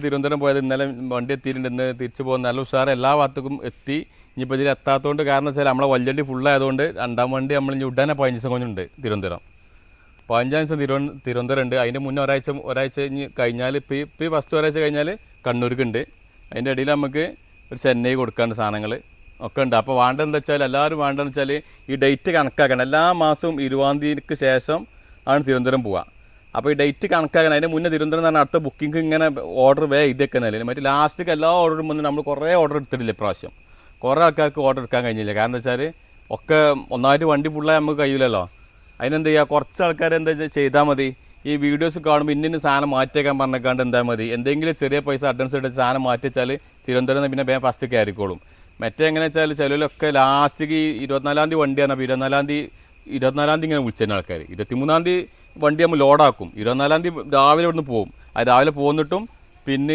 തിരുവനന്തപുരം പോയത് ഇന്നലെ വണ്ടി എത്തിയിട്ടുണ്ട്. ഇന്ന് തിരിച്ചു പോകുന്ന നല്ല ഉഷാർ എല്ലാ ഭാഗത്തേക്കും എത്തി. ഇനിയിപ്പോൾ ഇതിൽ എത്താത്തതുകൊണ്ട് കാരണം വെച്ചാൽ നമ്മളെ വല്യണ്ടി ഫുള്ളായതുകൊണ്ട് രണ്ടാം വണ്ടി നമ്മൾ ഇനി ഉടനെ 15 ദിവസം കൊണ്ടുണ്ട് തിരുവനന്തപുരം. 15 ദിവസം തിരുവനന്തപുരം ഉണ്ട്. അതിൻ്റെ മുന്നേ ഒരാഴ്ച ഇനി കഴിഞ്ഞാൽ ഇപ്പോൾ ഫസ്റ്റ് ഒരാഴ്ച കഴിഞ്ഞാൽ കണ്ണൂർക്കുണ്ട്. അതിൻ്റെ ഇടയിൽ നമുക്ക് ഒരു ചെന്നൈ കൊടുക്കാണ്ട് സാധനങ്ങൾ ഒക്കെ ഉണ്ട്. അപ്പോൾ വേണ്ടതെന്ന് വെച്ചാൽ എല്ലാവരും വേണ്ടതെന്ന് വെച്ചാൽ ഈ ഡേറ്റ് കണക്കാക്കണം. എല്ലാ മാസവും 20-ാം തീയതിക്ക് ശേഷം ആണ് തിരുവനന്തപുരം പോവുക. അപ്പോൾ ഈ ഡേറ്റ് കണക്കാക്കണം. അതിൻ്റെ മുന്നേ തിരുവനന്തപുരം എന്ന് പറഞ്ഞാൽ അടുത്ത ബുക്കിംഗ് ഇങ്ങനെ ഓർഡർ ഇതൊക്കെ നിലയിൽ മറ്റേ ലാസ്റ്റിക്ക് എല്ലാ ഓർഡറും മുന്നേ നമ്മൾ കുറേ ഓർഡർ എടുത്തിട്ടില്ല ഇപ്രാവശ്യം. കുറേ ആൾക്കാർക്ക് ഓർഡർ എടുക്കാൻ കഴിഞ്ഞില്ല. കാരണം എന്താ വെച്ചാൽ ഒക്കെ ഒന്നായിട്ട് വണ്ടി ഫുള്ളായി നമുക്ക് കഴിയില്ലല്ലോ. അതിനെന്ത് ചെയ്യുക, കുറച്ച് ആൾക്കാർ എന്താ ചെയ്താൽ മതി, ഈ വീഡിയോസ് കാണുമ്പോൾ ഇന്നിന് സാധനം മാറ്റിയേക്കാൻ പറഞ്ഞേക്കാണ്ട് എന്താ മതി, എന്തെങ്കിലും ചെറിയ പൈസ അഡ്വാൻസ് ഇട്ട് സാധനം മാറ്റി വെച്ചാൽ തിരുവനന്തപുരം പിന്നെ വേഗം ഫസ്റ്റ് കയറിക്കോളും. മറ്റേ എങ്ങനെ വെച്ചാൽ ചിലവിലൊക്കെ ലാസ്റ്റിക്ക് 24-ാം തീയതി വണ്ടിയാണ്. അപ്പോൾ 24-ാം തീയതി ഇങ്ങനെ വിളിച്ചതിന് ആൾക്കാർ 23-ാം തീയതി വണ്ടി നമ്മൾ ലോഡാക്കും. 24-ാം തീയതി രാവിലെ ഇവിടുന്ന് പോകും. അത് രാവിലെ പോന്നിട്ടും പിന്നെ